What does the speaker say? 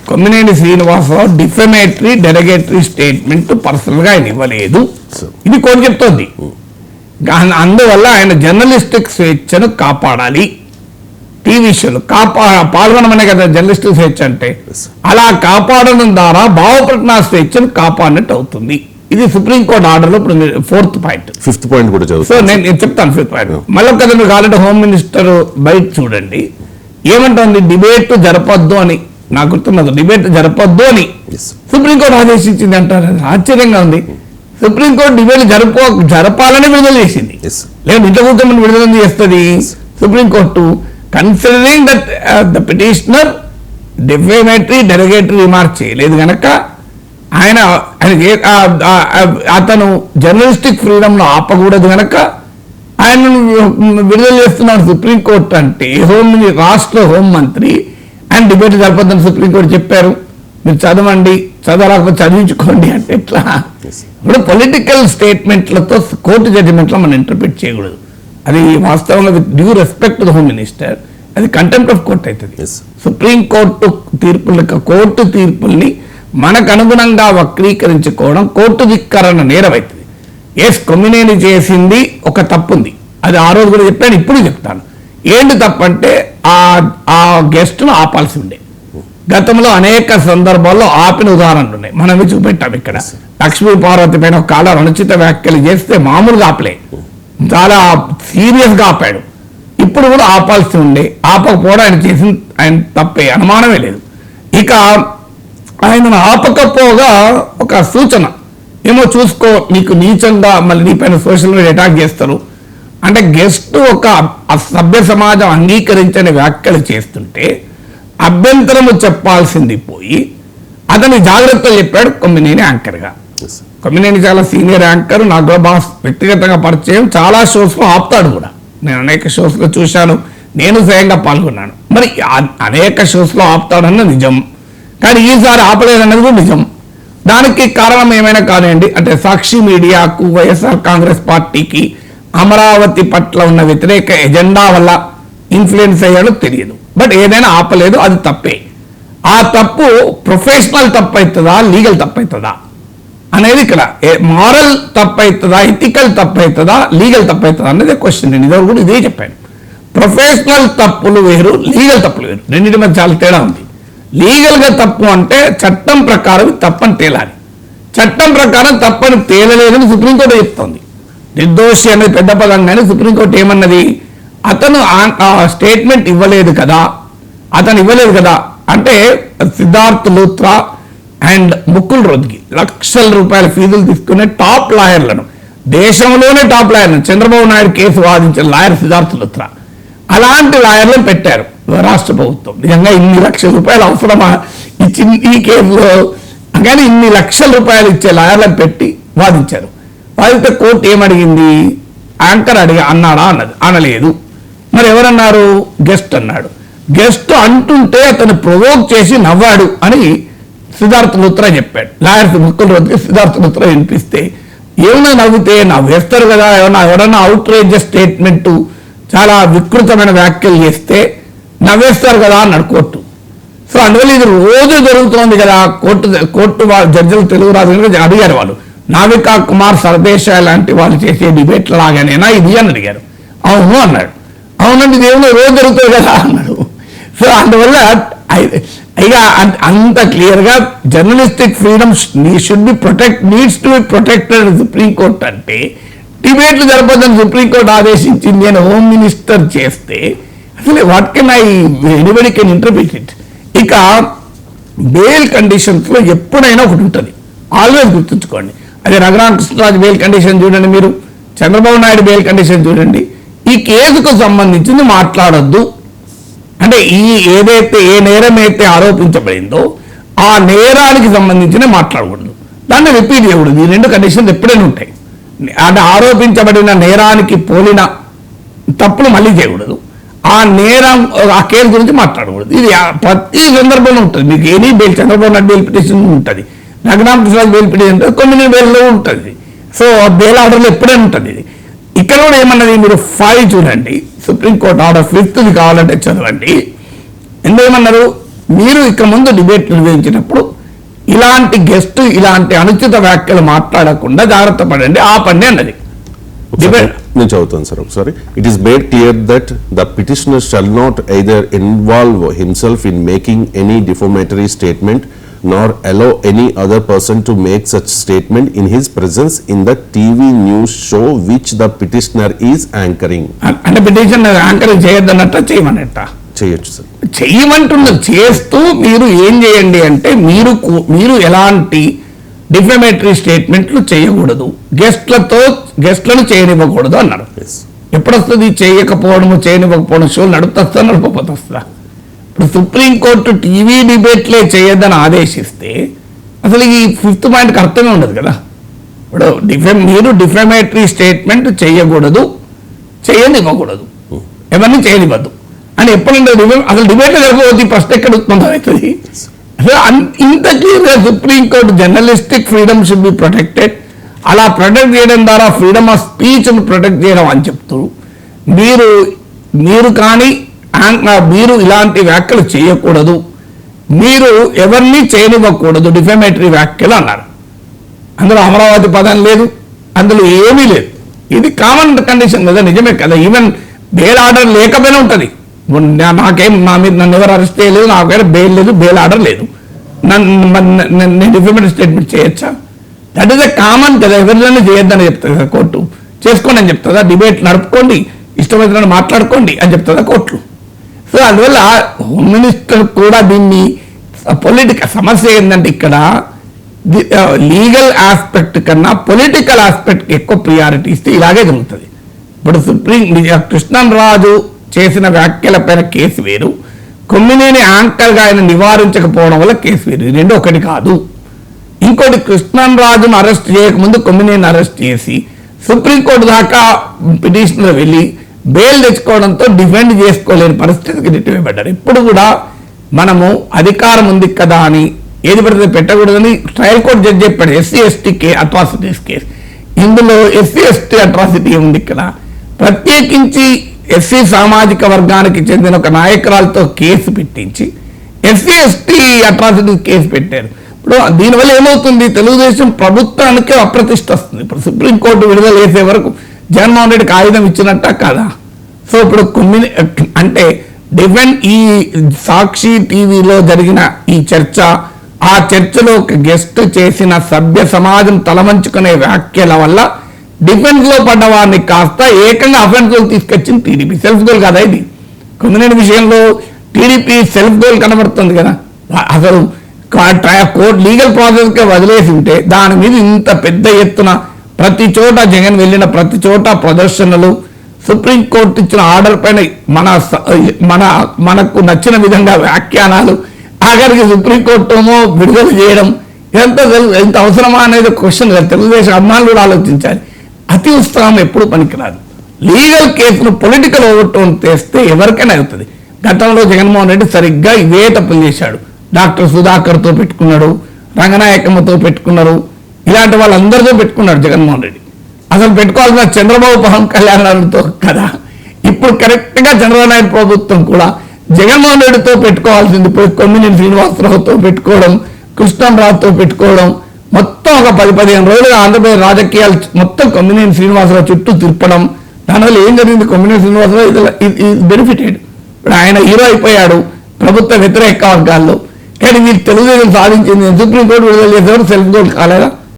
Kommineni Srinivasarao defamatory derogatory statement పర్సనల్గా ఆయన ఇవ్వలేదు, ఇది కోర్టు చెప్తోంది. అందువల్ల ఆయన జర్నలిస్టిక్ స్వేచ్ఛను కాపాడాలి, టీవీ షోలు పాల్గొనమనే కదా జర్నలిస్టిక్ స్వేచ్ఛ అంటే. అలా కాపాడడం ద్వారా భావప్రకటన స్వేచ్ఛను కాపాడినట్టు అవుతుంది. ఇది సుప్రీంకోర్టు ఆర్డర్లో ఇప్పుడు ఫిఫ్త్ పాయింట్ కూడా చదువు. సో నేను చెప్తాను ఫిఫ్త్ పాయింట్. మళ్ళీ కదా మీరు కావాలంటే హోమ్ మినిస్టర్ బయట చూడండి ఏమంటుంది, డిబేట్ జరపద్దు అని. నాకు గుర్తున్నది, డిబేట్ జరపద్దు అని సుప్రీంకోర్టు ఆదేశించింది అంటారు. ఆశ్చర్యంగా ఉంది. సుప్రీంకోర్టు డిబేట్ జరపాలని విడుదల చేసింది, లేదు ఇంట్లో కూర్చోమని విడుదల చేస్తుంది supreme court. Considering that the petitioner defamatory derogatory remark చేయలేదు కనుక అతను జర్నలిస్టిక్ ఫ్రీడమ్ లో ఆపకూడదు కనుక ఆయన విడుదల చేస్తున్నాడు సుప్రీంకోర్టు. అంటే రాష్ట్ర హోంమంత్రి ఆయన డిబేట్ జరపద్దని సుప్రీంకోర్టు చెప్పారు. మీరు చదవండి, చదవలేకపోతే చదివించుకోండి అంటే ఎట్లా? ఇప్పుడు పొలిటికల్ స్టేట్మెంట్లతో కోర్టు జడ్జిమెంట్లో మనం ఇంటర్ప్రిట్ చేయకూడదు. అది వాస్తవంగా with due respect to home minister అది కంటెంప్ట్ ఆఫ్ కోర్ట్ అవుతుంది. సుప్రీంకోర్టు కోర్టు తీర్పుల్ని మనకు అనుగుణంగా వక్రీకరించుకోవడం కోర్టు ధిక్కరణ నేరం అవుతుంది. కొమ్మినేని చేసింది ఒక తప్పు ఉంది, అది ఆ రోజు కూడా చెప్పాను, ఇప్పుడు చెప్తాను. ఏంటి తప్పు అంటే ఆ గెస్ట్ను ఆపాల్సి ఉండే. గతంలో అనేక సందర్భాల్లో ఆపిన ఉదాహరణలు ఉన్నాయి, మనం చూపెట్టాం. ఇక్కడ లక్ష్మీ పార్వతి పైన ఒక కాల అనుచిత వ్యాఖ్యలు చేస్తే మామూలుగా ఆపలే, చాలా సీరియస్గా ఆపాడు. ఇప్పుడు కూడా ఆపాల్సి ఉండే, ఆపకపోవడం ఆయన తప్పే, అనుమానమే లేదు. ఇక ఆయనను ఆపకపోగా ఒక సూచన, ఏమో చూసుకో నీకు నీచంగా మళ్ళీ నీ పైన సోషల్ మీడియా అటాక్ చేస్తారు అంటే, గెస్ట్ ఒక సభ్య సమాజం అంగీకరించని వ్యాఖ్యలు చేస్తుంటే అభ్యంతరము చెప్పాల్సింది పోయి అతని జాగ్రత్తలు చెప్పాడు కొమ్మినేని యాంకర్గా. కొమ్మినేని చాలా సీనియర్ యాంకర్, నాకు కూడా బాగా వ్యక్తిగతంగా పరిచయం, చాలా షోస్లో ఆపుతాడు కూడా. నేను అనేక షోస్లో చూశాను, నేను స్వయంగా పాల్గొన్నాను. మరి అనేక షోస్లో ఆపుతాడన్న నిజం, కానీ ఈసారి ఆపలేదన్నది కూడా నిజం. దానికి కారణం ఏమైనా కానివ్వండి, అంటే సాక్షి మీడియాకు, వైఎస్ఆర్ కాంగ్రెస్ పార్టీకి అమరావతి పట్ల ఉన్న వ్యతిరేక ఎజెండా వల్ల ఇన్ఫ్లుయెన్స్ అయ్యాడో తెలియదు. బట్ ఏదైనా ఆపలేదు, అది తప్పే. ఆ తప్పు ప్రొఫెషనల్ తప్పు అవుతుందా, లీగల్ తప్పు అవుతుందా అనేది ఇక్కడ మారల్ తప్పు అవుతుందా, ఎథికల్ తప్పు అవుతుందా, లీగల్ తప్పు అవుతుందా అనేది క్వశ్చన్. నేను ఇదివరకు కూడా ఇదే చెప్పాను. ప్రొఫెషనల్ తప్పులు వేరు, లీగల్ తప్పులు వేరు, రెండింటి మధ్య చాలా తేడా ఉంది. లీగల్గా తప్పు అంటే చట్టం ప్రకారం తప్పని తేలాలి, చట్టం ప్రకారం తప్పని తేలలేదని సుప్రీంకోర్టు చెప్తోంది. నిర్దోషి అనేది పెద్ద పదం, కానీ సుప్రీంకోర్టు ఏమన్నది, అతను స్టేట్మెంట్ ఇవ్వలేదు కదా, అంటే సిద్ధార్థ్ లూత్రా అండ్ ముకుల్ రోద్గి లక్షల రూపాయల ఫీజులు తీసుకునే టాప్ లాయర్లను, దేశంలోనే టాప్ లాయర్లను, చంద్రబాబు నాయుడు కేసు వాదించిన లాయర్ సిద్ధార్థ్ లూత్రా, అలాంటి లాయర్లను పెట్టారు రాష్ట్ర ప్రభుత్వం. నిజంగా ఇన్ని లక్షల రూపాయలు అవసరమా ఈ కేసులో? కానీ ఇన్ని లక్షల రూపాయలు ఇచ్చే లాయర్లను పెట్టి వాదించారు. వాదిస్తే కోర్టు ఏమడిగింది, యాంకర్ అన్నాడా అన్నది, అనలేదు. మరి ఎవరన్నారు, గెస్ట్ అన్నాడు. గెస్ట్ అంటుంటే అతను ప్రొవోక్ చేసి నవ్వాడు అని సిద్ధార్థ్ లూత్రా చెప్పాడు. లాయర్ ముక్కుల రోజుకి సిద్ధార్థ్ లూత్రా వినిపిస్తే ఏమన్నా నవ్వితే నవ్వేస్తారు కదా, ఎవరన్నా అవుట్రేజియస్ స్టేట్మెంట్, చాలా వికృతమైన వ్యాఖ్యలు చేస్తే నవ్వేస్తారు కదా అన్నాడు కోర్టు. సో అందువల్ల ఇది రోజు జరుగుతోంది కదా, కోర్టు జడ్జిలు తెలుగు రాజు అడిగారు వాళ్ళు, నావికా కుమార్ సర్దేశాయ్ లాంటి వాళ్ళు చేసే డిబేట్ల లాగానేనా ఇది అని అడిగారు. అవును అన్నాడు. అవునండి, దేవుడు రోజు జరుగుతుంది కదా అన్నాడు. సో అందువల్ల ఇక అంత క్లియర్గా journalistic freedom should be needs to be protected supreme court. అంటే డిబేట్లు జరపదని సుప్రీంకోర్టు ఆదేశించింది అని హోమ్ మినిస్టర్ చేస్తే అసలు what can anybody can interpret it. ఇక బెయిల్ కండిషన్స్లో ఎప్పుడైనా ఒకటి ఉంటుంది, ఆల్వేస్ గుర్తుంచుకోండి. అదే రఘురామకృష్ణరాజు బెయిల్ కండిషన్ చూడండి, మీరు చంద్రబాబు నాయుడు బెయిల్ కండిషన్ చూడండి. ఈ కేసుకు సంబంధించింది మాట్లాడొద్దు అంటే, ఏ నేరం అయితే ఆరోపించబడిందో ఆ నేరానికి సంబంధించిన మాట్లాడకూడదు, దాన్ని రిపీట్ చేయకూడదు. ఈ రెండు కండిషన్స్ ఎప్పుడైనా ఉంటాయి. అంటే ఆరోపించబడిన నేరానికి పోలిన తప్పులు మళ్ళీ చేయకూడదు, ఆ నేరం ఆ కేసు గురించి మాట్లాడకూడదు. ఇది ప్రతి సందర్భంలో ఉంటుంది. మీకు any bail, Chandrababu Naidu bail petition ఉంటుంది, రఘురామకృష్ణరాజు బెయిల్ పిటిషన్ ఉంటుంది, కొన్ని బెయిల్లో ఉంటుంది. సో బెయిల్ ఆర్డర్లో ఎప్పుడైనా ఉంటుంది. ఇది ఇక్కడ కూడా ఏమన్నది, మీరు 5 చూడండి, సుప్రీంకోర్టు ఆర్డర్ 5th కావాలంటే చదవండి. ఎందుకేమన్నారు, మీరు ఇక ముందు డిబేట్ నిర్వహించినప్పుడు ఇలాంటి గెస్ట్ ఇలాంటి అనుచిత వ్యాఖ్యలు మాట్లాడకుండా జాగ్రత్త పడండి, ఆపండి అన్నది. నేను చదువుతాను సార్ ఒకసారి. It is made clear that the petitioner shall not either involve himself in making any defamatory statement nor allow any other person to make such statement in his presence in the TV news show which the petitioner is anchoring. అంటే petition anchoring చేయొద్దన్నట్ట, చేయమన్నట్ట? చేయొచ్చు sir. చెయ్యమంటున్నారు. చేస్తూ మీరు ఏం చేయండి అంటే మీరు ఎలాంటి డిఫమేటరీ స్టేట్మెంట్లు చేయకూడదు, గెస్ట్లను చేయనివ్వకూడదు అన్నారు. ఎప్పుడు వస్తుంది చేయనివ్వకపోవడం? షోలు నడుపుతా నడపకపోతే వస్తుందా? ఇప్పుడు సుప్రీంకోర్టు టీవీ డిబేట్లే చేయొద్దని ఆదేశిస్తే అసలు ఈ 5th పాయింట్కి అర్థమే ఉండదు కదా. ఇప్పుడు మీరు డిఫమేటరీ స్టేట్మెంట్ చేయకూడదు, చేయనివ్వకూడదు, ఎవరిని చేయనివ్వద్దు అని ఎప్పుడంటే అసలు డిబేట్ జరగబోతుంది, ఫస్ట్ ఎక్కడ ఉత్పన్నం అవుతుంది? ఇంత క్లియర్గా supreme court journalistic freedom should be protected, అలా ప్రొటెక్ట్ చేయడం ద్వారా ఫ్రీడమ్ ఆఫ్ స్పీచ్ ప్రొటెక్ట్ చేయడం అని చెప్తూ మీరు కానీ మీరు ఇలాంటి వ్యాఖ్యలు చేయకూడదు, మీరు ఎవరిని చేయనివ్వకూడదు డిఫమేటరీ వ్యాఖ్యలు అన్నారు. అందులో అమరావతి పదం లేదు, అందులో ఏమీ లేదు. ఇది కామన్ కండిషన్ కదా, నిజమే కదా. ఈవెన్ బెయిల్ ఆర్డర్ లేకపోయినా ఉంటుంది. నా మీద నన్ను ఎవరు అరెస్ట్ చేయలేదు, నా దగ్గర బెయిల్ లేదు, బెయిల్ ఆర్డర్ లేదు, నేను డిఫమేటరీ స్టేట్మెంట్ చేయొచ్చా? దట్ ఈస్ ఎ కామన్ కదా. ఎవరిలోనే చేయొద్దని చెప్తుంది కదా కోర్టు. చేసుకోండి అని చెప్తుందా? డిబేట్ నడుపుకోండి, ఇష్టమైన మాట్లాడుకోండి అని చెప్తుందా కోర్టు? సో అందువల్ల హోమ్ మినిస్టర్ కూడా దీన్ని పొలిటికల్ సమస్య ఏంటంటే ఇక్కడ లీగల్ ఆస్పెక్ట్ కన్నా పొలిటికల్ ఆస్పెక్ట్ ఎక్కువ ప్రియారిటీ ఇస్తే ఇలాగే జరుగుతుంది. ఇప్పుడు కృష్ణంరాజు చేసిన వ్యాఖ్యలపైన కేసు వేరు, కొమ్మినేని యాంకర్గా ఆయన నివారించకపోవడం వల్ల కేసు వేరు. ఈ రెండు ఒకటి కాదు. ఇంకోటి, కృష్ణంరాజును అరెస్ట్ చేయకముందు కొమ్మినేని అరెస్ట్ చేసి సుప్రీంకోర్టు దాకా పిటిషనర్ వెళ్ళి బెయిల్ తెచ్చుకోవడంతో డిఫెండ్ చేసుకోలేని పరిస్థితికి నెట్టివేయబడ్డారు. ఇప్పుడు కూడా మనము అధికారం ఉంది కదా అని ఏది పడితే పెట్టకూడదని ట్రయల్ కోర్టు జడ్జి చెప్పాడు. ఎస్సీ ఎస్టీ అట్రాసిటీస్ కేసు, ఇందులో ఎస్సీ ఎస్టీ అట్రాసిటీ ఉంది. ఇక్కడ ప్రత్యేకించి ఎస్సీ సామాజిక వర్గానికి చెందిన ఒక నాయకురాలతో కేసు పెట్టించి ఎస్సీ ఎస్టీ అట్రాసిటీ కేసు పెట్టారు. ఇప్పుడు దీనివల్ల ఏమవుతుంది? తెలుగుదేశం ప్రభుత్వానికి అప్రతిష్ట వస్తుంది. ఇప్పుడు సుప్రీంకోర్టు విడుదల చేసే వరకు జగన్మోహన్ రెడ్డికి ఆయుధం ఇచ్చినట్ట కదా. సో ఇప్పుడు అంటే ఈ సాక్షి టీవీలో జరిగిన ఈ చర్చ, ఆ చర్చలో ఒక గెస్ట్ చేసిన సభ్య సమాజం తలవంచుకునే వ్యాఖ్యల వల్ల డిఫెన్స్ లో పడ్డ వారిని కాస్త ఏకంగా అఫెన్స్ లో తీసుకొచ్చింది టీడీపీ. సెల్ఫ్ గోల్ కదా ఇది. కొమ్మినేని విషయంలో టీడీపీ సెల్ఫ్ గోల్ కనబడుతుంది కదా. అసలు కోర్టు లీగల్ ప్రాసెస్ గా వదిలేసి ఉంటే దాని మీద ఇంత పెద్ద ఎత్తున ప్రతి చోట జగన్ వెళ్ళిన ప్రతి చోట ప్రదర్శనలు, సుప్రీంకోర్టు ఇచ్చిన ఆర్డర్ పైన మనకు నచ్చిన విధంగా వ్యాఖ్యానాలు, ఆఖరికి సుప్రీంకోర్టు విడుదల చేయడం, ఎంత అవసరమా అనేది క్వశ్చన్ కదా. తెలుగుదేశం అభిమానులు కూడా ఆలోచించాలి. అతి ఉత్సాహం ఎప్పుడు పనికిరాదు. లీగల్ కేసును పొలిటికల్ ఓవర్టోన్ తెస్తే ఎవరికైనా అవుతుంది. గతంలో జగన్మోహన్ రెడ్డి సరిగ్గా ఇవే తప్పులు చేశాడు. డాక్టర్ సుధాకర్తో పెట్టుకున్నాడు, రంగనాయకమ్మతో పెట్టుకున్నారు, ఇలాంటి వాళ్ళందరితో పెట్టుకున్నాడు జగన్మోహన్ రెడ్డి. అసలు పెట్టుకోవాల్సిన చంద్రబాబు పవన్ కళ్యాణ్తో కదా. ఇప్పుడు కరెక్ట్గా చంద్రబాబు నాయుడు ప్రభుత్వం కూడా జగన్మోహన్ రెడ్డితో పెట్టుకోవాల్సింది పోయి కొమ్మినేని శ్రీనివాసరావుతో పెట్టుకోవడం, కృష్ణంరాజుతో పెట్టుకోవడం, మొత్తం ఒక 10-15 రోజులుగా ఆంధ్రప్రదేశ్ రాజకీయాలు మొత్తం కొమ్మినేని శ్రీనివాసరావు చుట్టూ తిప్పడం. దానివల్ల ఏం జరిగింది? కొమ్మినేని శ్రీనివాసరావు ఇది బెనిఫిటెడ్. ఇప్పుడు ఆయన హీరో అయిపోయాడు ప్రభుత్వ వ్యతిరేక వర్గాల్లో. కానీ వీళ్ళు తెలుగుదేశం సాధించింది సుప్రీంకోర్టు విడుదల చేసేవారు సెల్ఫ్ గోల్ కాలేదా?